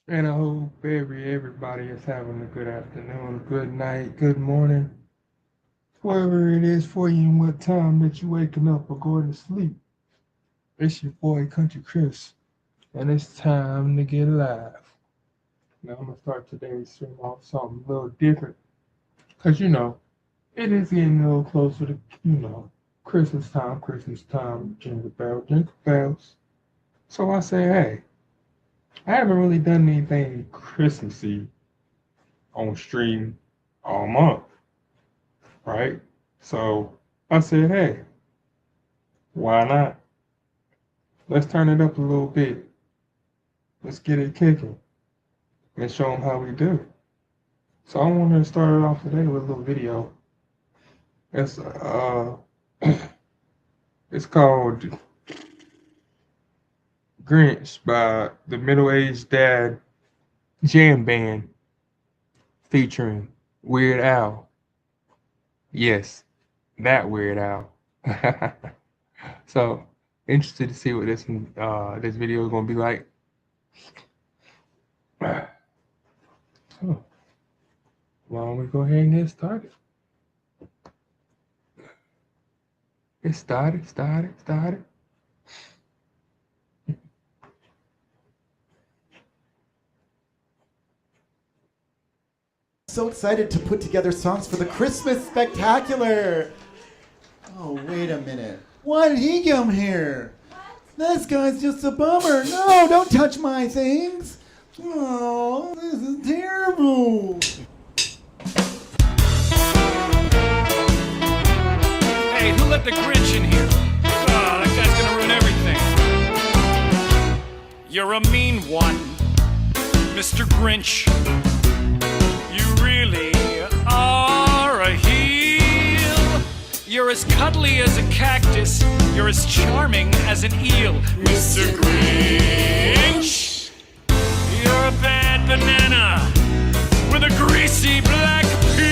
And I hope everybody is having a good afternoon, good night, good morning, wherever it is for you and what time that you waking up or going to sleep. It's your boy Country Chris, and it's time to get live. Now I'm gonna start today's stream off something a little different, cause it is getting a little closer to Christmas time, jingle bells. So I say, hey, I haven't really done anything Christmassy on stream all month, right? So I said, hey, why not? Let's turn it up a little bit. Let's get it kicking and show them how we do. So I wanted to start it off today with a little video. It's it's called Grinch by the Middle Aged Dad Jam Band featuring Weird Al. Yes, that Weird Al. So interested to see what this video is gonna be like. So, why don't we go ahead and get started? It started. So excited to put together songs for the Christmas Spectacular. Oh, wait a minute. Why did he come here? This guy's just a bummer. No, don't touch my things. Oh, this is terrible. Hey, who let the Grinch in here? Oh, that guy's gonna ruin everything. You're a mean one, Mr. Grinch. You really are a heel. You're as cuddly as a cactus. You're as charming as an eel, Mr. Grinch. You're a bad banana with a greasy black peel.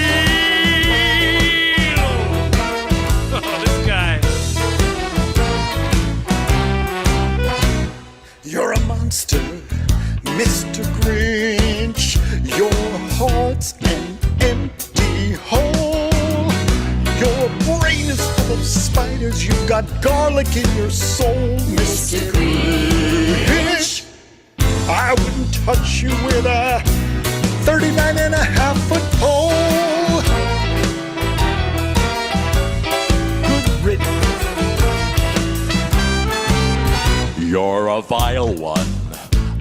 Oh, this guy. You're a monster, Mr. Grinch. Your heart's an empty hole. Your brain is full of spiders. You've got garlic in your soul, Mr. Grinch. I wouldn't touch you with a 39.5-foot pole. Good riddance. You're a vile one,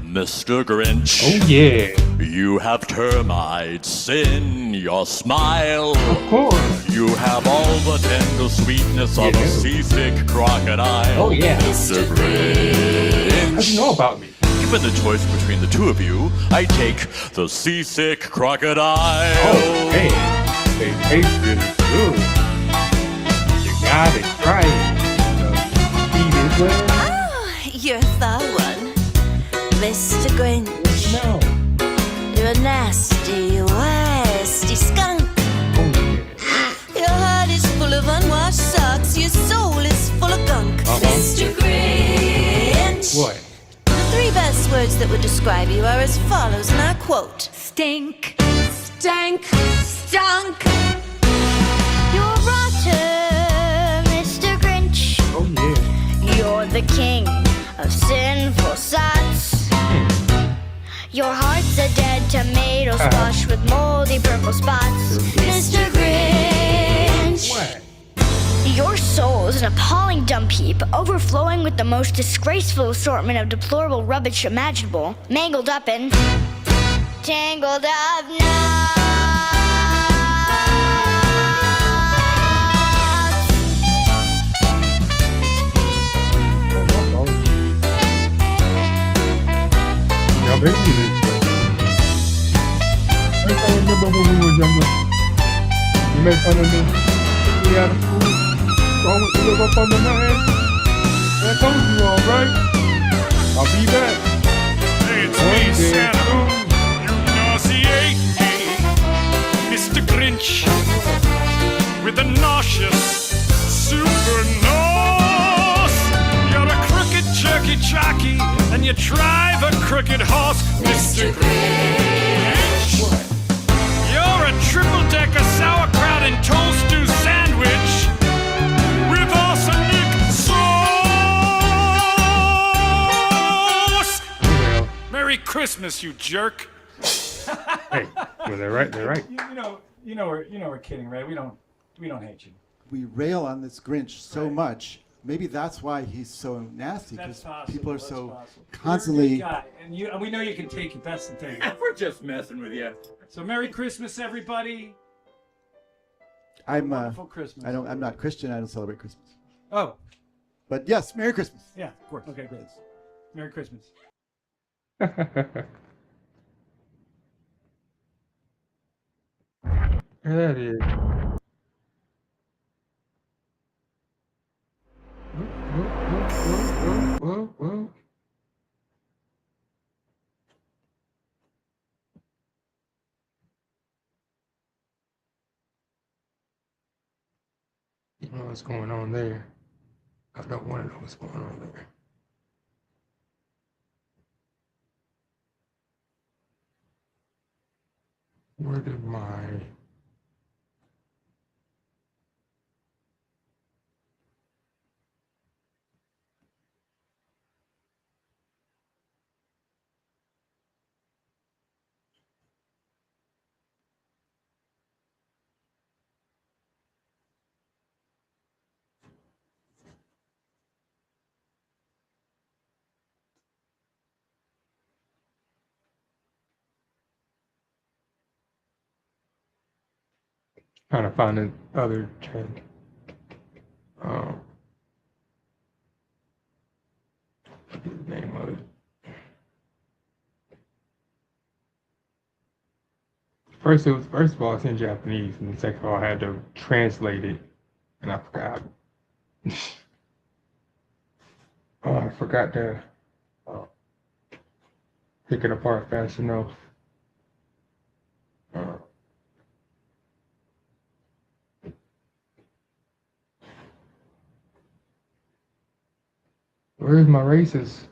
Mr. Grinch. Oh yeah, You have termites in your smile. of course. You have all the tender sweetness of a seasick crocodile. Oh, yeah. Mr. How Grinch. do you know about me? Given the choice between the two of you, I take the seasick crocodile. Oh, hey, they taste really good. You gotta try it. Eat it well. Oh, you're the one, Mr. Grinch. No. You're a nasty, wasty skunk. Oh yeah. Your heart is full of unwashed socks. Your soul is full of gunk, Mr. Grinch. What? The three best words that would describe you are as follows, and I quote: Stink, stank, stunk. You're rotten, Mr. Grinch. Oh yeah. You're the king of sinful sots. Your heart's a dead tomato squash with moldy purple spots, Mr. Grinch. What? Your soul is an appalling dump heap, overflowing with the most disgraceful assortment of deplorable rubbish imaginable, mangled up and tangled up knots. Now baby this. I remember when we were younger. You made fun of me. We out of school. So I went to live up on the mountain. And I told you all, right? I'll be back. Hey, it's me, Santa. You nauseate me, Mr. Grinch, with a nauseous super nose. You're a crooked jerky jockey, and you drive a crooked horse, Mr. Mr. Grinch. You're a triple-decker sauerkraut and toast-stew sandwich with arsenic sauce. Well, Merry Christmas, you jerk. hey, well, they're right. They're right. We're kidding, right? We don't hate you. We rail on this Grinch so much. Maybe that's why he's so nasty, That's because possible. people are That's so possible. constantly. You're a good guy, and we know you can take it. That's the thing. We're just messing with you. So Merry Christmas, everybody. I'm Wonderful Christmas. I'm not Christian. I don't celebrate Christmas. Oh, But yes, Merry Christmas. yeah, of course. Okay, great. Merry Christmas. There that is. Whoa. You know what's going on there. I don't want to know what's going on there. Where did my... Trying to find the other check. Forget the name of it. First of all, it's in Japanese, and second of all, I had to translate it, and I forgot. I forgot to pick it apart fast enough. Where's my races?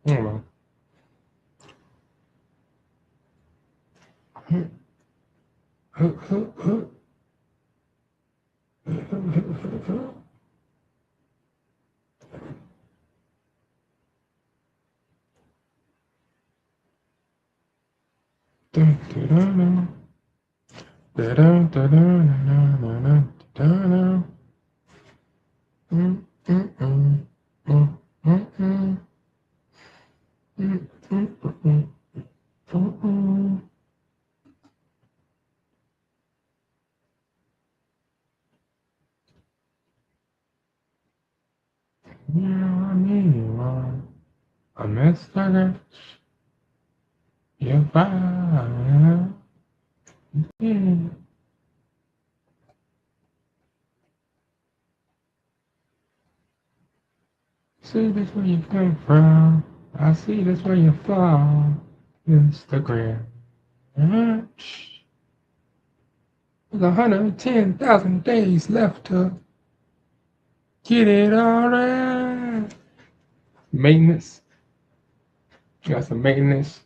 Hold on. I missed that. You're fine. Yeah. See, that's where you come from. I see that's where you fall. Instagram. There's 110,000 days left to get it all right. Maintenance. Got some maintenance.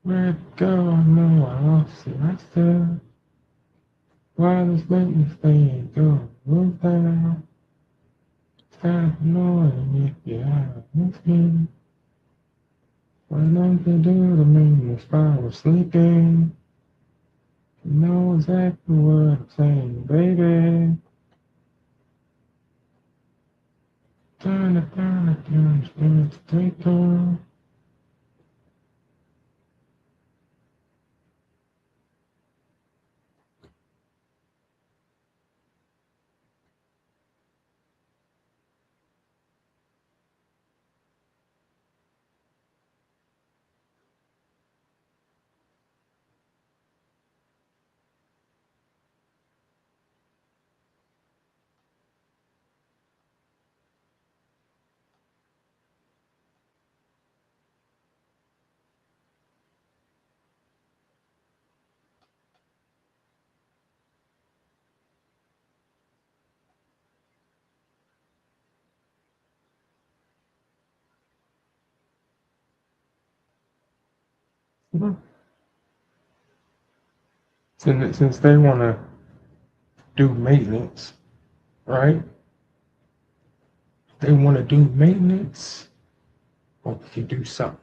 Where Girl, I know I lost it. I said, why this make me stay and go? Move down. Stop annoying if you have me. What I'm to do to make me fall sleeping? You know exactly what I'm saying, baby. Turn it, turn it, turn it, turn it, take on. Since they want to do maintenance, right? They want to do maintenance, or we can do something.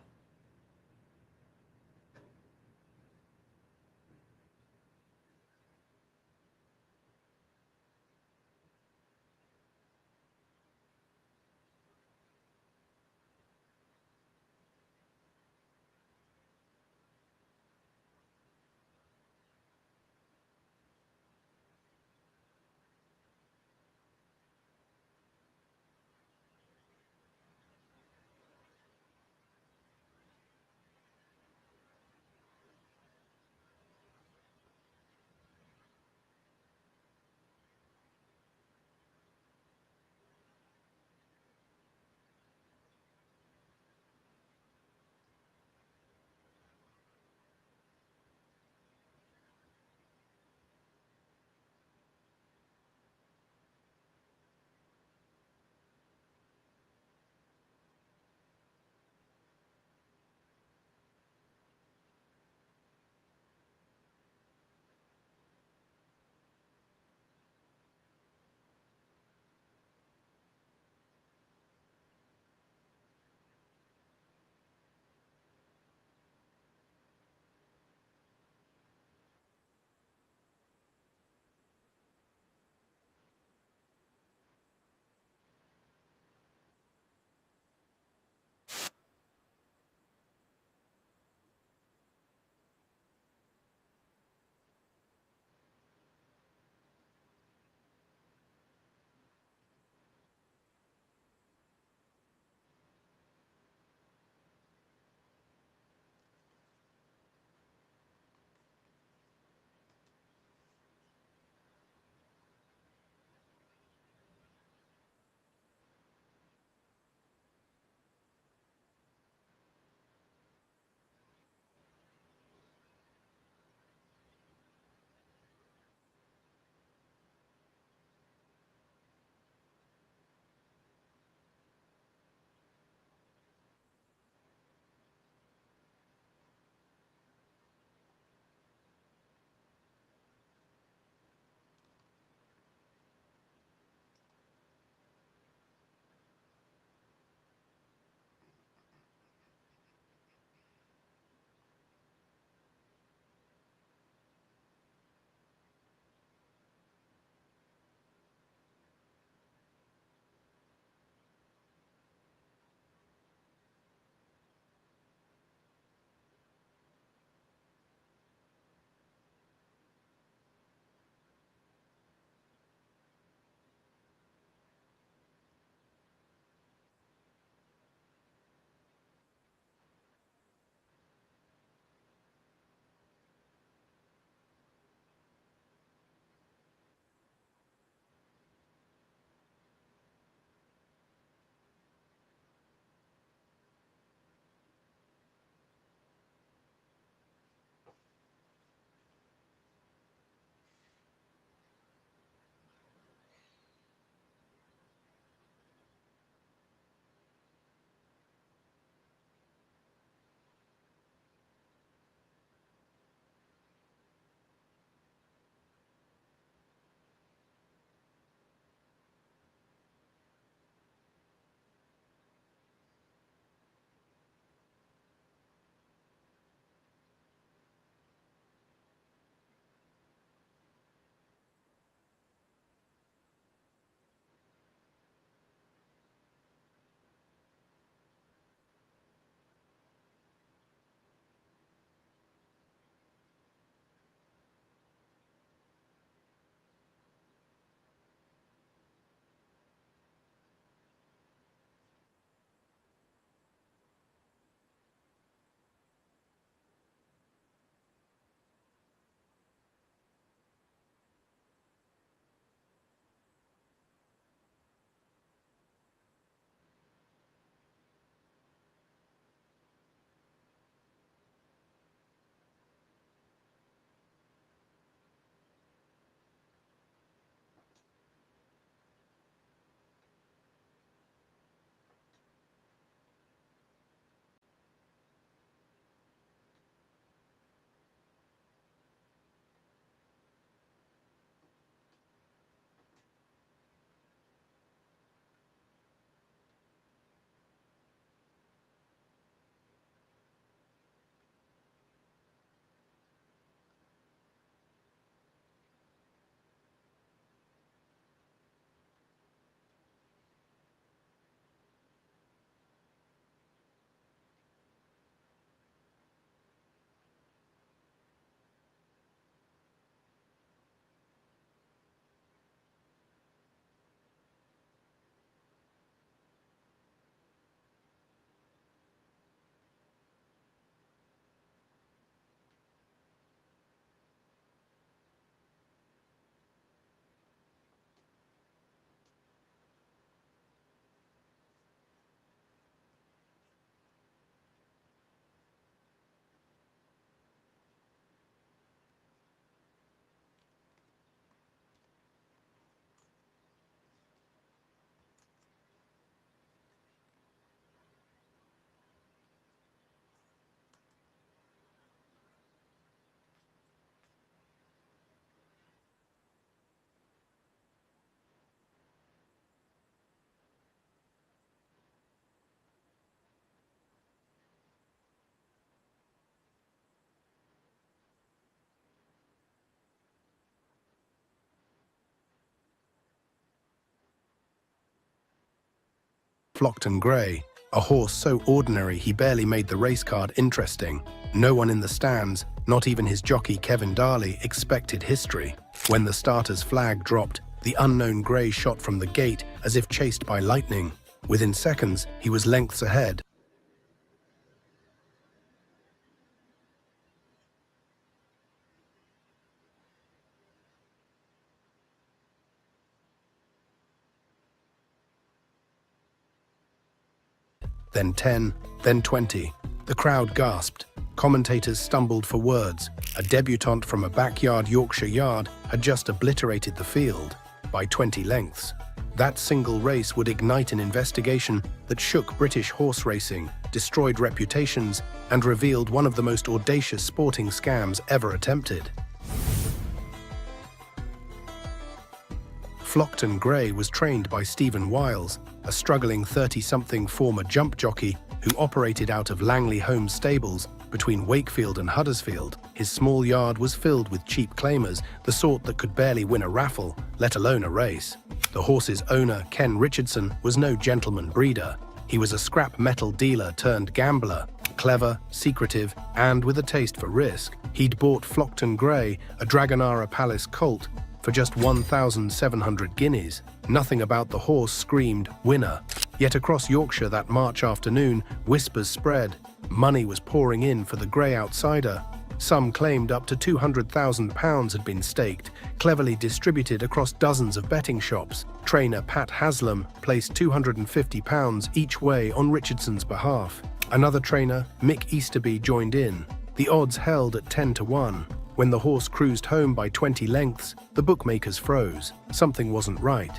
Flockton Grey, a horse so ordinary he barely made the race card interesting. No one in the stands, not even his jockey Kevin Darley, expected history. When the starter's flag dropped, the unknown Grey shot from the gate as if chased by lightning. Within seconds, he was lengths ahead. Then 10, then 20. The crowd gasped. Commentators stumbled for words. A debutante from a backyard Yorkshire yard had just obliterated the field by 20 lengths. That single race would ignite an investigation that shook British horse racing, destroyed reputations, and revealed one of the most audacious sporting scams ever attempted. Flockton Grey was trained by Stephen Wiles, a struggling 30-something former jump jockey who operated out of Langley Home stables between Wakefield and Huddersfield. His small yard was filled with cheap claimers, the sort that could barely win a raffle, let alone a race. The horse's owner, Ken Richardson, was no gentleman breeder. He was a scrap metal dealer turned gambler, clever, secretive, and with a taste for risk. He'd bought Flockton Grey, a Dragonara Palace colt, for just 1,700 guineas. Nothing about the horse screamed winner. Yet across Yorkshire that March afternoon, whispers spread. Money was pouring in for the Grey outsider. Some claimed up to £200,000 had been staked, cleverly distributed across dozens of betting shops. Trainer Pat Haslam placed £250 each way on Richardson's behalf. Another trainer, Mick Easterby, joined in. The odds held at 10 to 1. When the horse cruised home by 20 lengths, the bookmakers froze. Something wasn't right.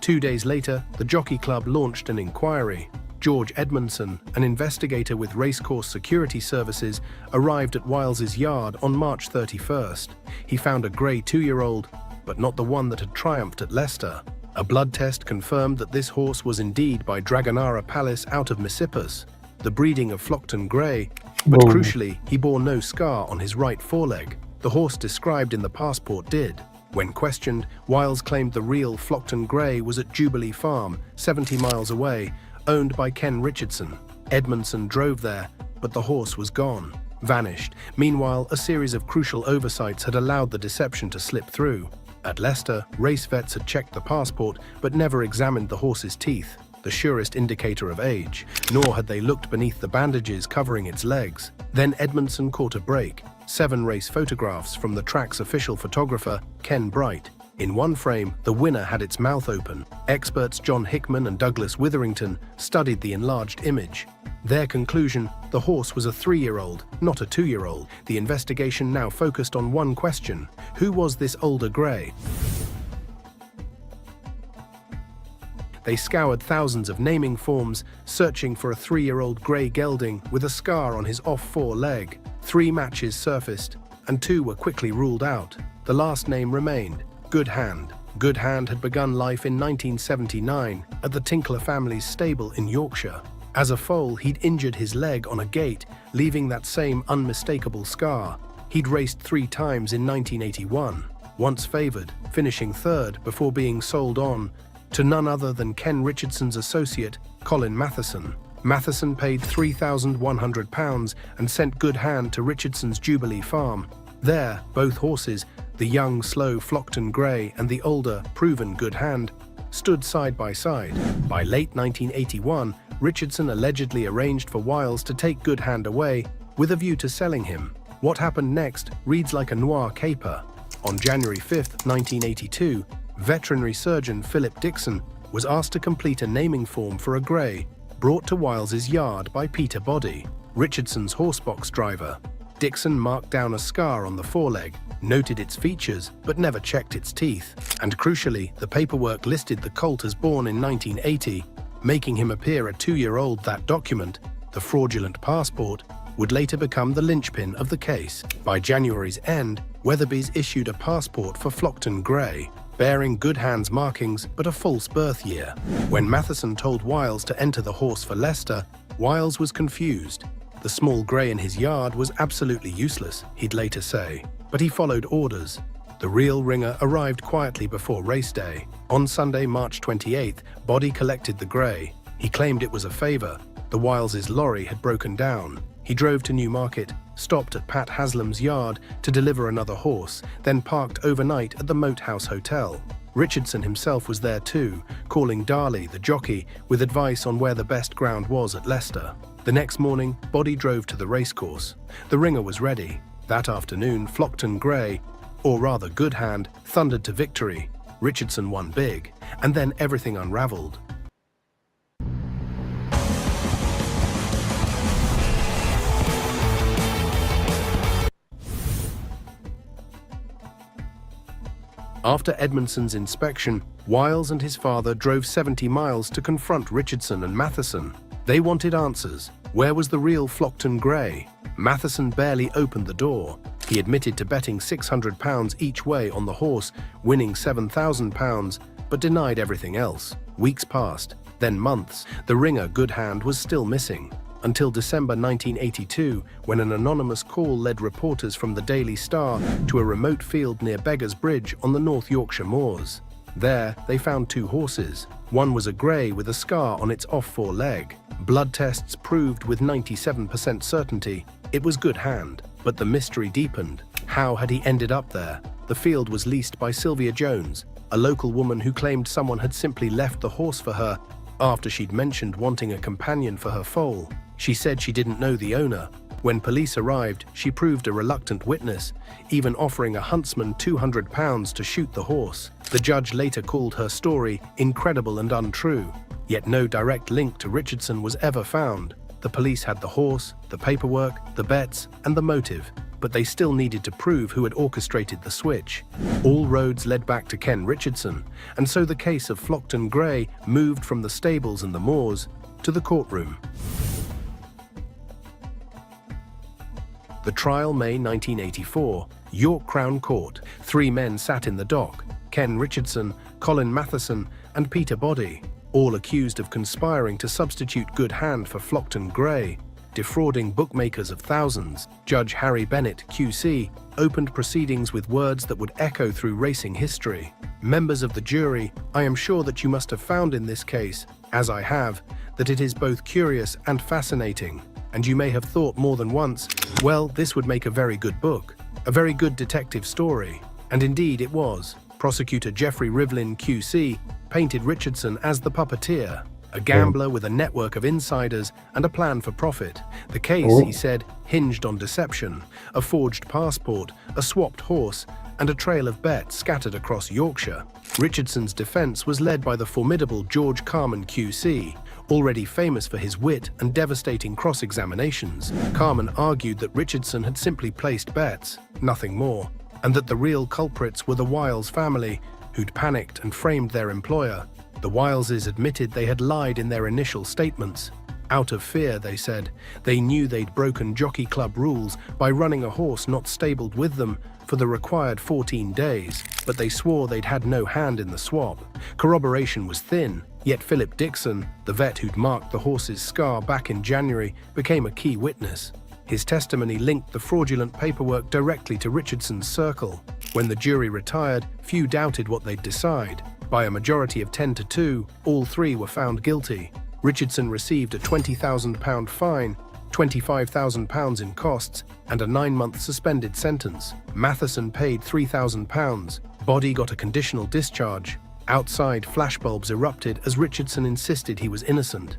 2 days later, the Jockey Club launched an inquiry. George Edmondson, an investigator with Racecourse Security Services, arrived at Wiles's yard on March 31st. He found a grey 2-year-old, but not the one that had triumphed at Leicester. A blood test confirmed that this horse was indeed by Dragonara Palace out of Mississippi, the breeding of Flockton Grey, but Whoa. crucially, he bore no scar on his right foreleg. The horse described in the passport did. When questioned, Wiles claimed the real Flockton Grey was at Jubilee Farm, 70 miles away, owned by Ken Richardson. Edmondson drove there, but the horse was gone, vanished. Meanwhile, a series of crucial oversights had allowed the deception to slip through. At Leicester, race vets had checked the passport, but never examined the horse's teeth, the surest indicator of age, nor had they looked beneath the bandages covering its legs. Then Edmondson caught a break. 7 race photographs from the track's official photographer, Ken Bright. In one frame, the winner had its mouth open. Experts John Hickman and Douglas Witherington studied the enlarged image. Their conclusion, the horse was a 3-year-old, not a 2-year-old. The investigation now focused on one question: who was this older Grey? They scoured thousands of naming forms, searching for a 3-year-old Grey gelding with a scar on his off foreleg. 3 matches surfaced, and 2 were quickly ruled out. The last name remained: Good Hand. Good Hand had begun life in 1979 at the Tinkler family's stable in Yorkshire. As a foal, he'd injured his leg on a gate, leaving that same unmistakable scar. He'd raced 3 times in 1981, once favoured, finishing 3rd before being sold on to none other than Ken Richardson's associate, Colin Matheson. Matheson paid £3,100 and sent Good Hand to Richardson's Jubilee Farm. There, both horses, the young, slow Flockton Grey and the older, proven Good Hand, stood side by side. By late 1981, Richardson allegedly arranged for Wiles to take Good Hand away with a view to selling him. What happened next reads like a noir caper. On January 5, 1982, veterinary surgeon Philip Dixon was asked to complete a naming form for a Grey, brought to Wiles's yard by Peter Boddy, Richardson's horsebox driver. Dixon marked down a scar on the foreleg, noted its features, but never checked its teeth. And crucially, the paperwork listed the colt as born in 1980, making him appear a 2-year-old. That document, the fraudulent passport, would later become the linchpin of the case. By January's end, Weatherby's issued a passport for Flockton Grey, bearing Good Hand's markings but a false birth year. When Matheson told Wiles to enter the horse for Leicester, Wiles was confused. The small Grey in his yard was absolutely useless, he'd later say, but he followed orders. The real ringer arrived quietly before race day. On Sunday, March 28th, Body collected the grey. He claimed it was a favour. The Wiles' lorry had broken down. He drove to Newmarket, stopped at Pat Haslam's yard to deliver another horse, then parked overnight at the Moat House Hotel. Richardson himself was there too, calling Darley, the jockey, with advice on where the best ground was at Leicester. The next morning, Body drove to the racecourse. The ringer was ready. That afternoon, Flockton Grey, or rather Good Hand, thundered to victory. Richardson won big, and then everything unravelled. After Edmondson's inspection, Wiles and his father drove 70 miles to confront Richardson and Matheson. They wanted answers. Where was the real Flockton Grey? Matheson barely opened the door. He admitted to betting £600 each way on the horse, winning £7,000, but denied everything else. Weeks passed, then months. The ringer Good Hand was still missing. Until December 1982, when an anonymous call led reporters from the Daily Star to a remote field near Beggars Bridge on the North Yorkshire moors. There, they found two horses. One was a grey with a scar on its off-fore leg. Blood tests proved with 97% certainty it was Good Hand, but the mystery deepened. How had he ended up there? The field was leased by Sylvia Jones, a local woman who claimed someone had simply left the horse for her after she'd mentioned wanting a companion for her foal. She said she didn't know the owner. When police arrived, she proved a reluctant witness, even offering a huntsman £200 to shoot the horse. The judge later called her story incredible and untrue, yet no direct link to Richardson was ever found. The police had the horse, the paperwork, the bets, and the motive, but they still needed to prove who had orchestrated the switch. All roads led back to Ken Richardson, and so the case of Flockton Grey moved from the stables and the moors to the courtroom. The trial, May 1984, York Crown Court. 3 men sat in the dock: Ken Richardson, Colin Matheson, and Peter Body, all accused of conspiring to substitute Good Hand for Flockton Grey, defrauding bookmakers of thousands. Judge Harry Bennett, QC, opened proceedings with words that would echo through racing history. Members of the jury, I am sure that you must have found in this case, as I have, that it is both curious and fascinating. And you may have thought more than once, well, this would make a very good book, a very good detective story. And indeed it was. Prosecutor Geoffrey Rivlin, QC, painted Richardson as the puppeteer, a gambler with a network of insiders and a plan for profit. The case, he said, hinged on deception, a forged passport, a swapped horse, and a trail of bets scattered across Yorkshire. Richardson's defense was led by the formidable George Carman, QC, already famous for his wit and devastating cross-examinations. Carman argued that Richardson had simply placed bets, nothing more, and that the real culprits were the Wiles family, who'd panicked and framed their employer. The Wileses admitted they had lied in their initial statements. Out of fear, they said, they knew they'd broken Jockey Club rules by running a horse not stabled with them for the required 14 days, but they swore they'd had no hand in the swap. Corroboration was thin, yet Philip Dixon, the vet who'd marked the horse's scar back in January, became a key witness. His testimony linked the fraudulent paperwork directly to Richardson's circle. When the jury retired, few doubted what they'd decide. By a majority of 10-2, all 3 were found guilty. Richardson received a £20,000 fine, £25,000 in costs, and a 9-month suspended sentence. Matheson paid £3,000. Body got a conditional discharge. Outside, flashbulbs erupted as Richardson insisted he was innocent.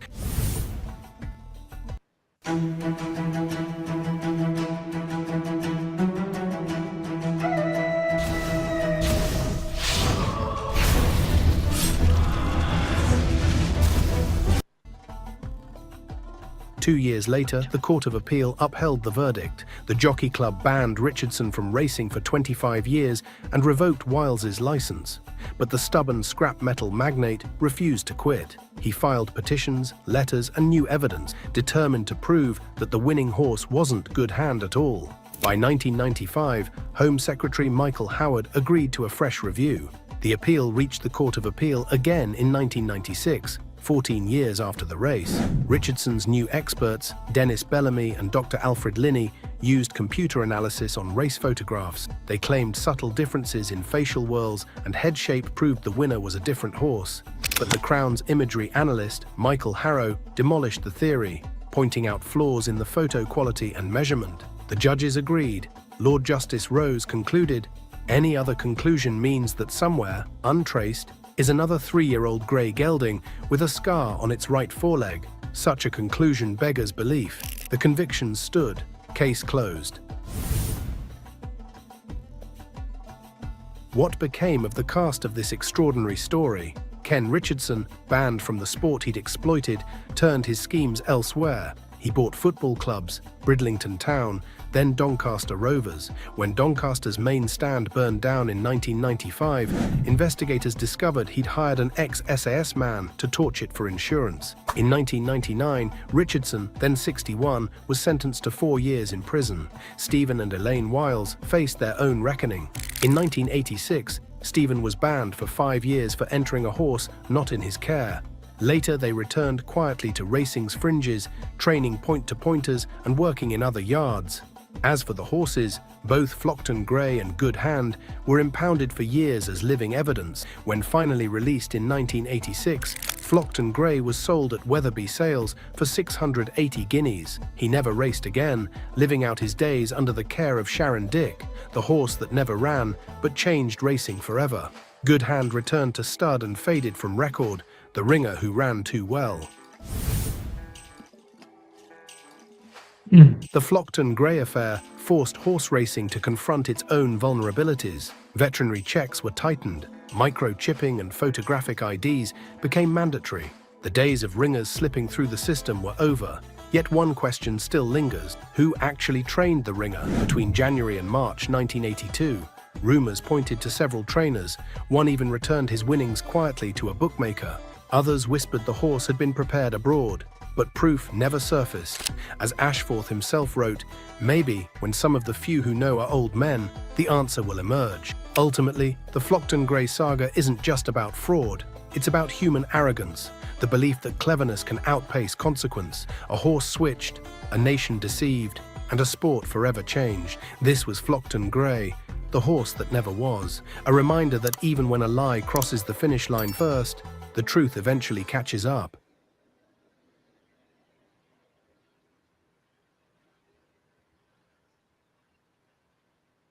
Two years later, the Court of Appeal upheld the verdict. The Jockey Club banned Richardson from racing for 25 years and revoked Wiles's license. But the stubborn scrap metal magnate refused to quit. He filed petitions, letters, and new evidence, determined to prove that the winning horse wasn't Good Hand at all. By 1995, Home Secretary Michael Howard agreed to a fresh review. The appeal reached the Court of Appeal again in 1996. 14 years after the race. Richardson's new experts, Dennis Bellamy and Dr. Alfred Linney, used computer analysis on race photographs. They claimed subtle differences in facial whirls and head shape proved the winner was a different horse. But the Crown's imagery analyst, Michael Harrow, demolished the theory, pointing out flaws in the photo quality and measurement. The judges agreed. Lord Justice Rose concluded, "Any other conclusion means that somewhere, untraced, is another 3-year-old grey gelding with a scar on its right foreleg. Such a conclusion beggars belief." The convictions stood. Case closed. What became of the cast of this extraordinary story? Ken Richardson, banned from the sport he'd exploited, turned his schemes elsewhere. He bought football clubs, Bridlington Town, then Doncaster Rovers. When Doncaster's main stand burned down in 1995, investigators discovered he'd hired an ex-SAS man to torch it for insurance. In 1999, Richardson, then 61, was sentenced to 4 years in prison. Stephen and Elaine Wiles faced their own reckoning. In 1986, Stephen was banned for 5 years for entering a horse not in his care. Later, they returned quietly to racing's fringes, training point-to-pointers and working in other yards. As for the horses, both Flockton Grey and Good Hand were impounded for years as living evidence. When finally released in 1986, Flockton Grey was sold at Wetherby Sales for 680 guineas. He never raced again, living out his days under the care of Sharon Dick, the horse that never ran but changed racing forever. Good Hand returned to stud and faded from record, the ringer who ran too well. The Flockton Grey affair forced horse racing to confront its own vulnerabilities. Veterinary checks were tightened, microchipping and photographic IDs became mandatory. The days of ringers slipping through the system were over. Yet one question still lingers: who actually trained the ringer between January and March 1982? Rumors pointed to several trainers. One even returned his winnings quietly to a bookmaker. Others whispered the horse had been prepared abroad. But proof never surfaced. As Ashforth himself wrote, "Maybe, when some of the few who know are old men, the answer will emerge." Ultimately, the Flockton Grey saga isn't just about fraud. It's about human arrogance, the belief that cleverness can outpace consequence. A horse switched, a nation deceived, and a sport forever changed. This was Flockton Grey, the horse that never was. A reminder that even when a lie crosses the finish line first, the truth eventually catches up.